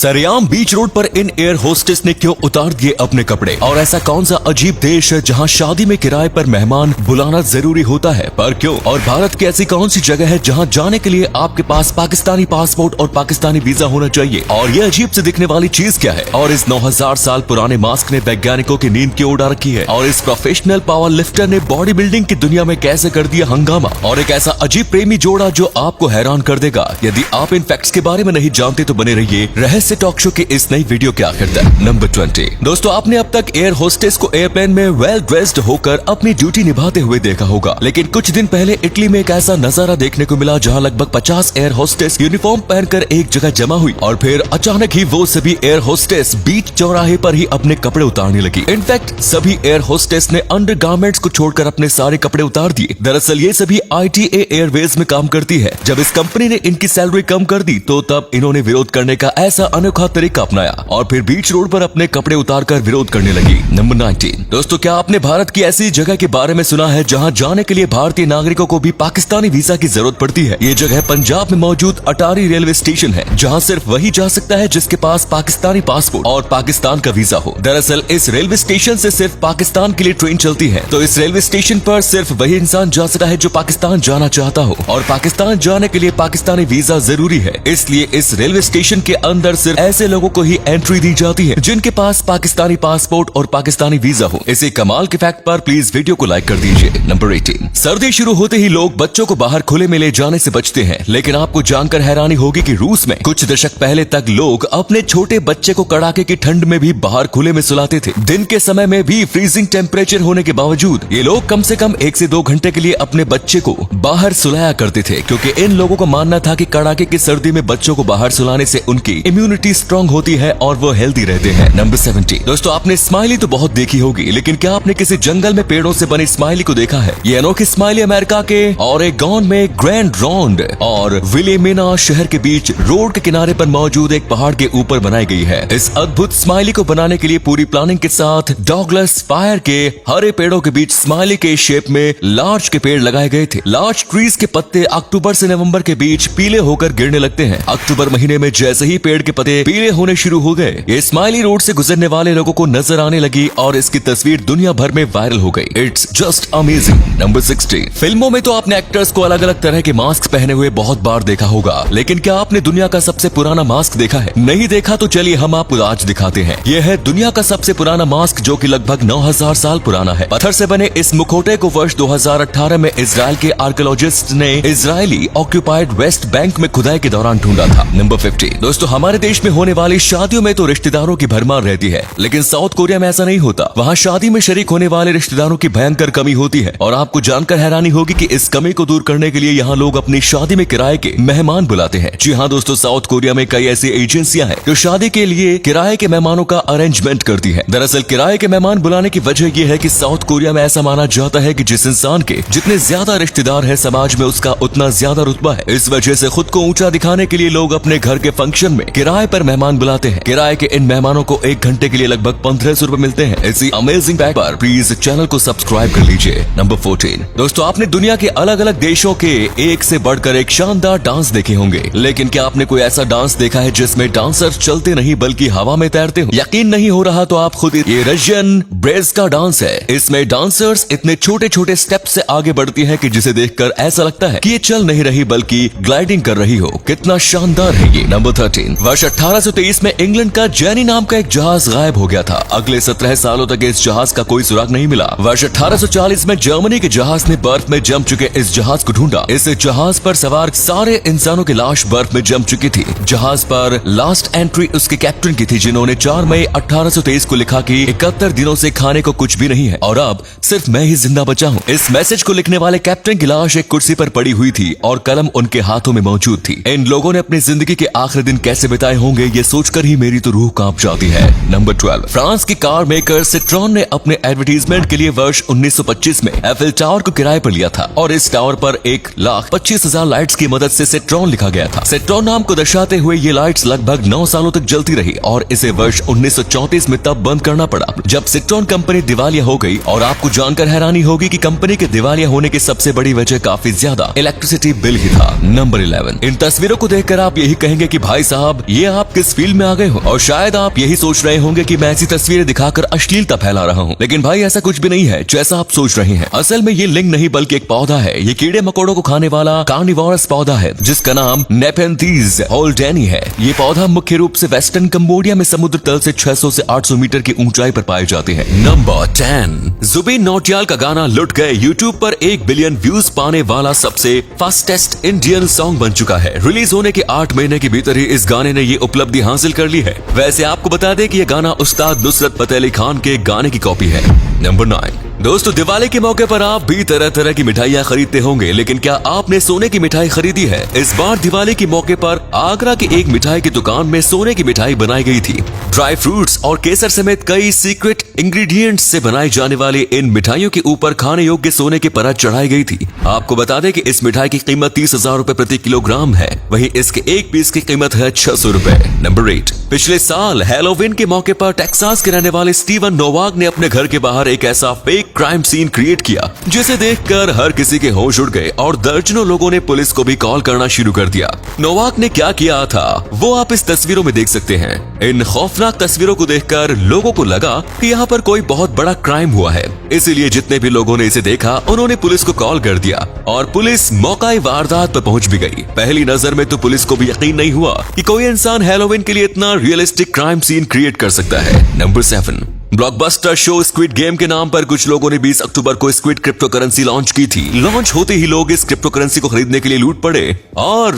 सरेआम बीच रोड पर in air hostess ने क्यों उतार दिए अपने कपड़े? और ऐसा कौन सा अजीब देश है जहां शादी में किराए पर मेहमान बुलाना जरूरी होता है, पर क्यों? और भारत की ऐसी कौन सी जगह है जहां जाने के लिए आपके पास पाकिस्तानी पासपोर्ट और पाकिस्तानी वीजा होना चाहिए? और ये अजीब से दिखने वाली चीज क्या है? और इस 9000 साल पुराने मास्क ने वैज्ञानिकों की नींद क्यों उड़ा रखी है? और इस प्रोफेशनल पावर लिफ्टर ने बॉडी बिल्डिंग की दुनिया में कैसे कर दिया हंगामा? और एक ऐसा अजीब प्रेमी जोड़ा जो आपको हैरान कर देगा। यदि आप इन फैक्ट्स के बारे में नहीं जानते तो बने रहिए रहस्य टॉक शो की इस नई वीडियो के आखिर तक। नंबर 20। दोस्तों, आपने अब तक एयर होस्टेस को एयरप्लेन में वेल ड्रेस्ड होकर अपनी ड्यूटी निभाते हुए देखा होगा, लेकिन कुछ दिन पहले इटली में एक ऐसा नजारा देखने को मिला जहां लगभग 50 एयर होस्टेस यूनिफॉर्म पहनकर एक जगह जमा हुई और फिर अचानक ही वो सभी एयर होस्टेस बीच चौराहे पर ही अपने कपड़े उतारने लगी। इनफैक्ट सभी एयर होस्टेस ने अंडरगारमेंट्स को छोड़कर अपने सारे कपड़े उतार दिए। दरअसल ये सभी ITA एयरवेज में काम करती है। जब इस कंपनी ने इनकी सैलरी कम कर दी तो तब इन्होंने विरोध करने का ऐसा अनोखा तरीका अपनाया और फिर बीच रोड पर अपने कपड़े उतारकर विरोध करने लगी। नंबर 19। दोस्तों, क्या आपने भारत की ऐसी जगह के बारे में सुना है जहां जाने के लिए भारतीय नागरिकों को भी पाकिस्तानी वीजा की जरूरत पड़ती है? ये जगह पंजाब में मौजूद अटारी रेलवे स्टेशन है, जहां सिर्फ वही जा सकता है जिसके पास पाकिस्तानी पासपोर्ट और पाकिस्तान का वीजा हो। दरअसल इस रेलवे स्टेशन से सिर्फ पाकिस्तान के लिए ट्रेन चलती है, तो इस रेलवे स्टेशन पर सिर्फ वही इंसान जा सकता है जो पाकिस्तान जाना चाहता हो, और पाकिस्तान जाने के लिए पाकिस्तानी वीजा जरूरी है। इसलिए इस रेलवे स्टेशन के अंदर सिर्फ ऐसे लोगों को ही एंट्री दी जाती है जिनके पास पाकिस्तानी पासपोर्ट और पाकिस्तानी वीजा हो। इसी कमाल के फैक्ट पर प्लीज वीडियो को लाइक कर दीजिए। नंबर 18। सर्दी शुरू होते ही लोग बच्चों को बाहर खुले में ले जाने से बचते हैं, लेकिन आपको जानकर हैरानी होगी कि रूस में कुछ दशक पहले तक लोग अपने छोटे बच्चे को कड़ाके की ठंड में भी बाहर खुले में सुलाते थे। दिन के समय में भी फ्रीजिंग टेम्परेचर होने के बावजूद ये लोग कम से कम 1 से 2 घंटे के लिए अपने बच्चे को बाहर सुलाया करते थे, क्योंकि इन लोगों का मानना था कि कड़ाके की सर्दी में बच्चों को बाहर सुलाने से उनकी इम्यूनिटी स्ट्रांग होती है और वो हेल्दी रहते हैं। नंबर 17। दोस्तों, आपने स्माइली तो बहुत देखी होगी, लेकिन क्या आपने किसी जंगल में पेड़ों से बनी स्माइली को देखा है? ये अनोखी स्माइली अमेरिका के ओरेगॉन में ग्रैंड रॉन्ड और विलेमिना शहर के बीच रोड के किनारे पर मौजूद एक पहाड़ के ऊपर बनाई गई है। इस अद्भुत स्माइली को बनाने के लिए पूरी प्लानिंग के साथ डॉगलस फायर के हरे पेड़ों के बीच स्माइली के शेप में लार्च के पेड़ लगाए गए थे। लार्च ट्रीज के पत्ते अक्टूबर से नवंबर के बीच पीले होकर गिरने लगते हैं। अक्टूबर महीने में जैसे ही पेड़ के पत्ते पीले होने शुरू हो गए, ये स्माइली रोड से गुजरने वाले लोगों को नजर आने लगी और इसकी तस्वीर दुनिया भर में वायरल हो गई। It's just amazing. नंबर 16। फिल्मों में तो आपने एक्टर्स को अलग अलग तरह के मास्क पहने हुए बहुत बार देखा होगा, लेकिन क्या आपने दुनिया का सबसे पुराना मास्क देखा है? नहीं देखा तो चलिए हम आपको आज दिखाते हैं। यह है दुनिया का सबसे पुराना मास्क, जो कि लगभग 9000 साल पुराना है। पत्थर से बने इस मुखौटे को वर्ष 2018 में इजराइल के आर्कियोलॉजिस्ट ने इजरायली ऑक्यूपाइड वेस्ट बैंक में खुदाई के दौरान ढूंढा था। नंबर 50। दोस्तों, हमारे देश में होने वाली शादियों में तो रिश्तेदारों की भरमार रहती है, लेकिन साउथ कोरिया में ऐसा नहीं होता। वहाँ शादी में शरीक होने वाले रिश्तेदारों की भयंकर कमी होती है, और आपको जानकर हैरानी होगी कि इस कमी को दूर करने के लिए यहाँ लोग अपनी शादी में किराए के मेहमान बुलाते हैं। जी हाँ दोस्तों, साउथ कोरिया में कई ऐसी एजेंसियां हैं जो शादी के लिए किराए के मेहमानों का अरेंजमेंट करती है। दरअसल किराए के मेहमान बुलाने की वजह यह है कि साउथ कोरिया में ऐसा माना जाता है कि जिस इंसान के जितने ज्यादा रिश्तेदार है समाज में, उसका उतना ज्यादा रुतबा है। इस वजह से खुद को ऊंचा दिखाने के लिए लोग अपने घर के फंक्शन में किराए पर मेहमान बुलाते हैं। किराए के इन मेहमानों को 1 घंटे के लिए लगभग 1500 रुपए मिलते हैं। इसी अमेजिंग फैक्ट पर प्लीज चैनल को सब्सक्राइब कर लीजिए। नंबर 14। दोस्तों, आपने दुनिया के अलग अलग देशों के एक से बढ़कर एक शानदार डांस देखे होंगे, लेकिन क्या आपने कोई ऐसा डांस देखा है जिसमें डांसर्स चलते नहीं बल्कि हवा में तैरते हो? यकीन नहीं हो रहा तो आप खुद, ये रशियन ब्रेज का डांस है। इसमें डांसर्स इतने छोटे छोटे स्टेप से आगे बढ़ती है कि जिसे देखकर ऐसा लगता है कि ये चल नहीं रही बल्कि ग्लाइडिंग कर रही हो। कितना शानदार है ये। नंबर 13। वर्ष 1823 में इंग्लैंड का जेनी नाम का एक जहाज गायब हो गया था। अगले 17 सालों तक इस जहाज का कोई सुराग नहीं मिला। वर्ष 1840 में जर्मनी के जहाज ने बर्फ में जम चुके इस जहाज को ढूंढा। इस जहाज पर सवार सारे इंसानों की लाश बर्फ में जम चुकी थी। जहाज पर लास्ट एंट्री उसके कैप्टन की थी, जिन्होंने 4 मई 1823 को लिखा कि 71 दिनों से खाने को कुछ भी नहीं है और अब सिर्फ मैं ही जिंदा बचा हूँ। इस मैसेज को लिखने वाले कैप्टन की लाश एक कुर्सी पर पड़ी हुई थी और कलम उनके हाथों में मौजूद थी। इन लोगों ने अपनी जिंदगी के आखिरी दिन कैसे बिताए होंगे, ये सोचकर ही मेरी तो रूह कांप जाती है। नंबर 12। फ्रांस की कार मेकर सिट्रॉन ने अपने एडवर्टीजमेंट के लिए वर्ष 1925 में एफिल टावर को किराए पर लिया था और इस टावर पर 1,25,000 लाइट्स की मदद से सिट्रॉन लिखा गया था। सिट्रॉन नाम को दर्शाते हुए ये लाइट्स लगभग 9 सालों तक जलती रही और इसे वर्ष 1934 में तब बंद करना पड़ा जब सिट्रॉन कंपनी दिवालिया हो गई। और आपको जानकर हैरानी होगी कि कंपनी के दिवालिया होने की सबसे बड़ी वजह काफी ज्यादा इलेक्ट्रिसिटी बिल ही था। नंबर 11। इन तस्वीरों को देखकर आप यही कहेंगे कि भाई साहब, ये आप किस फील्ड में आ गए हो। और शायद आप यही सोच रहे होंगे कि मैं ऐसी तस्वीरें दिखाकर अश्लीलता फैला रहा हूँ, लेकिन भाई ऐसा कुछ भी नहीं है जैसा आप सोच रहे हैं। असल में ये लिंग नहीं बल्कि एक पौधा है। ये कीड़े मकोड़ों को खाने वाला कार्निवोरस पौधा है जिसका नाम नेपेंथीज होल्डेनी है। ये पौधा मुख्य रूप से वेस्टर्न कंबोडिया में समुद्र तल से 600 से 800 मीटर की ऊंचाई पर पाए जाते हैं। नंबर 10, जुबिन नौटियाल का गाना लुट गए यूट्यूब पर 1 बिलियन व्यूज पाने वाला सबसे फास्टेस्ट इंडियन सॉन्ग बन चुका है। रिलीज होने के 8 महीने के भीतर ही इस गाने ने ये उपलब्धि हासिल कर ली है। वैसे आपको बता दें कि ये गाना उस्ताद नुसरत फतेह अली खान के गाने की कॉपी है। नंबर 9, दोस्तों दिवाली के मौके पर आप भी तरह तरह की मिठाइयाँ खरीदते होंगे, लेकिन क्या आपने सोने की मिठाई खरीदी है? इस बार दिवाली के मौके पर आगरा की एक मिठाई की दुकान में सोने की मिठाई बनाई गई थी। ड्राई फ्रूट्स और केसर समेत कई सीक्रेट इंग्रेडिएंट्स से बनाई जाने वाली इन मिठाइयों के ऊपर खाने योग्य सोने की परत चढ़ाई गई थी। आपको बता दें कि इस मिठाई की कीमत 30,000 रुपए प्रति किलोग्राम है। वहीं इसके एक पीस की कीमत है 600 रुपए। नंबर 8, पिछले साल हैलोवीन के मौके पर टेक्सास के रहने वाले स्टीवन नोवाक ने अपने घर के बाहर एक ऐसा फेक क्राइम सीन क्रिएट किया जिसे देखकर हर किसी के होश उड़ गए और दर्जनों लोगों ने पुलिस को भी कॉल करना शुरू कर दिया। नोवाक ने क्या किया था वो आप इस तस्वीरों में देख सकते हैं। इन खौफनाक तस्वीरों को देखकर लोगों को लगा कि यहाँ पर कोई बहुत बड़ा क्राइम हुआ है, इसीलिए जितने भी लोगों ने इसे देखा उन्होंने पुलिस को कॉल कर दिया और पुलिस मौका वारदात पर पहुंच भी गई। पहली नजर में तो पुलिस को भी यकीन नहीं हुआ कि कोई इंसान हैलोवीन के लिए इतना रियलिस्टिक क्राइम सीन क्रिएट कर सकता है। Number 7, blockbuster show squid game के नाम पर कुछ लोगों ने 20 अक्टूबर को स्क्विड क्रिप्टो करेंसी लॉन्च की थी। लॉन्च होते ही लोग इस क्रिप्टो करेंसी को खरीदने के लिए लूट पड़े और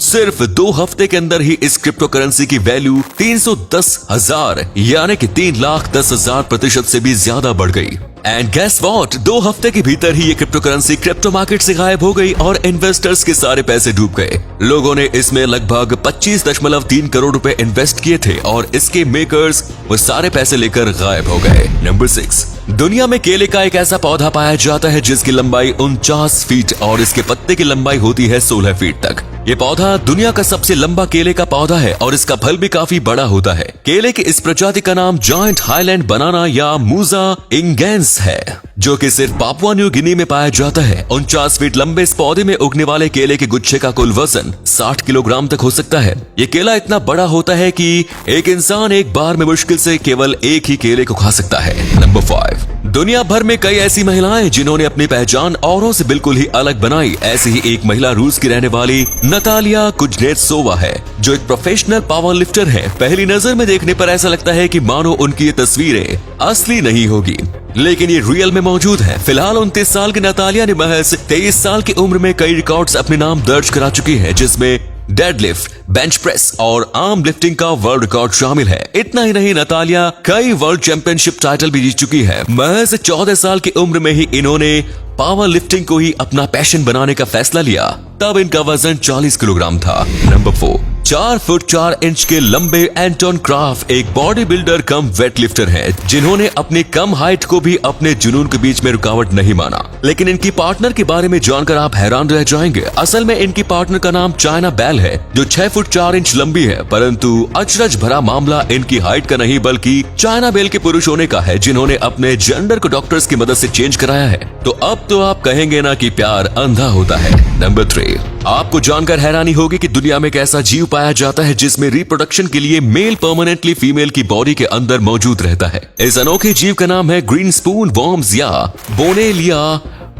सिर्फ 2 हफ्ते के अंदर ही इस क्रिप्टो करेंसी की वैल्यू 310,000 यानी कि 3,10,000% से भी ज्यादा बढ़ गई। एंड गेस व्हाट, 2 हफ्ते के भीतर ही ये क्रिप्टो करेंसी क्रिप्टो मार्केट से गायब हो गई और इन्वेस्टर्स के सारे पैसे डूब गए। लोगों ने इसमें लगभग 25.3 करोड़ रुपए इन्वेस्ट किए थे और इसके मेकर्स वो सारे पैसे लेकर गायब हो गए। नंबर 6, दुनिया में केले का एक ऐसा पौधा पाया जाता है जिसकी लंबाई 49 फीट और इसके पत्ते की लंबाई होती है 16 फीट तक। ये पौधा दुनिया का सबसे लंबा केले का पौधा है और इसका फल भी काफी बड़ा होता है। केले की इस प्रजाति का नाम जॉइंट हाईलैंड बनाना या मूजा इंगेंस है, जो कि सिर्फ पापुआ न्यू गिनी में पाया जाता है। 49 फीट लंबे इस पौधे में उगने वाले केले के गुच्छे का कुल वजन 60 किलोग्राम तक हो सकता है। ये केला इतना बड़ा होता है कि एक इंसान एक बार में मुश्किल से केवल एक ही केले को खा सकता है। नंबर 5, दुनिया भर में कई ऐसी महिलाएं जिन्होंने अपनी पहचान औरों से बिल्कुल ही अलग बनाई। ऐसी ही एक महिला रूस की रहने वाली नतालिया कुजनेत्सोवा है, जो एक प्रोफेशनल पावर लिफ्टर है। पहली नजर में देखने पर ऐसा लगता है कि मानो उनकी ये तस्वीरें असली नहीं होगी, लेकिन ये रियल में मौजूद है। फिलहाल 29 साल की नतालिया ने महज 23 साल की उम्र में कई रिकॉर्ड्स अपने नाम दर्ज करा चुकी है, जिसमें डेडलिफ्ट, बेंच प्रेस और आर्म लिफ्टिंग का वर्ल्ड रिकॉर्ड शामिल है। इतना ही नहीं, नतालिया कई वर्ल्ड चैंपियनशिप टाइटल भी जीत चुकी है। महज 14 साल की उम्र में ही इन्होंने पावर लिफ्टिंग को ही अपना पैशन बनाने का फैसला लिया। तब इनका वजन 40 किलोग्राम था। नंबर 4, 4 फुट 4 इंच के लंबे एंटोन क्राफ्ट एक बॉडी बिल्डर कम वेट लिफ्टर है, जिन्होंने अपनी कम हाइट को भी अपने जुनून के बीच में रुकावट नहीं माना। लेकिन इनकी पार्टनर के बारे में जानकर आप हैरान रह जाएंगे। असल में इनकी पार्टनर का नाम चाइना बेल है, जो 6 फुट 4 इंच लंबी है। परंतु अचरज भरा मामला इनकी हाइट का नहीं बल्कि चाइना बेल के पुरुष होने का है, जिन्होंने अपने जेंडर को डॉक्टर्स की मदद से चेंज कराया है। तो अब तो आप कहेंगे ना कि प्यार अंधा होता है। नंबर 3, आपको जानकर हैरानी होगी कि दुनिया में एक ऐसा जीव पाया जाता है जिसमें रिप्रोडक्शन के लिए मेल परमानेंटली फीमेल की बॉडी के अंदर मौजूद रहता है। इस अनोखे जीव का नाम है ग्रीन स्पून वॉर्म्स या बोनेलिया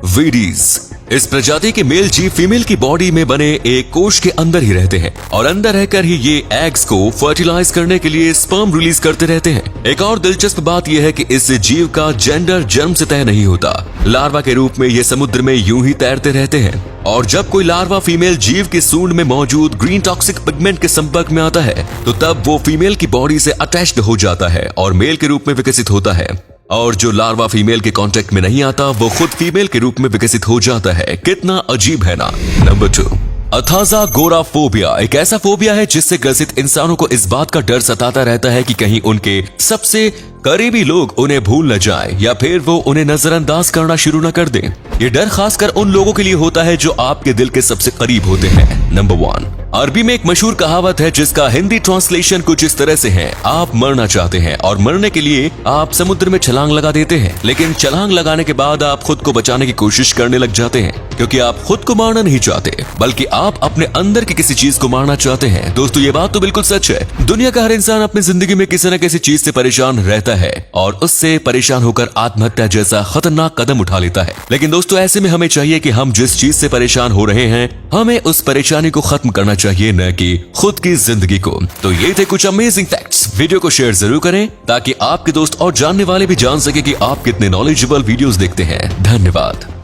वीडीज। इस प्रजाति के मेल जीव फीमेल की बॉडी में बने एक कोश के अंदर ही रहते हैं और अंदर रहकर ही ये एग्स को फर्टिलाइज करने के लिए स्पर्म रिलीज करते रहते हैं। एक और दिलचस्प बात यह है कि इस जीव का जेंडर जन्म से तय नहीं होता। लार्वा के रूप में ये समुद्र में यूं ही तैरते रहते हैं और जब कोई लार्वा फीमेल जीव की सूंड में मौजूद ग्रीन टॉक्सिक पिगमेंट के संपर्क में आता है तो तब वो फीमेल की बॉडी से अटैच्ड हो जाता है और मेल के रूप में विकसित होता है। और जो लार्वा फीमेल के कांटेक्ट में नहीं आता वो खुद फीमेल के रूप में विकसित हो जाता है। कितना अजीब है ना। नंबर 2, अथाज़ागोराफोबिया एक ऐसा फोबिया है जिससे ग्रसित इंसानों को इस बात का डर सताता रहता है कि कहीं उनके सबसे करीबी लोग उन्हें भूल न जाएं या फिर वो उन्हें नजरअंदाज करना शुरू न कर दें। ये डर खासकर उन लोगों के लिए होता है जो आपके दिल के सबसे करीब होते हैं। नंबर 1, अरबी में एक मशहूर कहावत है जिसका हिंदी ट्रांसलेशन कुछ इस तरह से है, आप मरना चाहते हैं और मरने के लिए आप समुद्र में छलांग लगा देते हैं, लेकिन छलांग लगाने के बाद आप खुद को बचाने की कोशिश करने लग जाते हैं। क्योंकि आप खुद को मारना नहीं चाहते, बल्कि आप अपने अंदर की किसी चीज को मारना चाहते हैं। दोस्तों, ये बात तो बिल्कुल सच है। दुनिया का हर इंसान अपनी जिंदगी में किसी न किसी चीज से परेशान रहता है और उससे परेशान होकर आत्महत्या जैसा खतरनाक कदम उठा लेता है। लेकिन दोस्तों, ऐसे में हमें चाहिए कि हम जिस चीज से परेशान हो रहे हैं, हमें उस परेशानी को खत्म करना चाहिए, न कि खुद की जिंदगी को। तो ये थे कुछ अमेजिंग फैक्ट्स। वीडियो को शेयर जरूर करें ताकि आपके दोस्त और जानने वाले भी जान सके कि आप कितने नॉलेजेबल वीडियोस देखते हैं। धन्यवाद।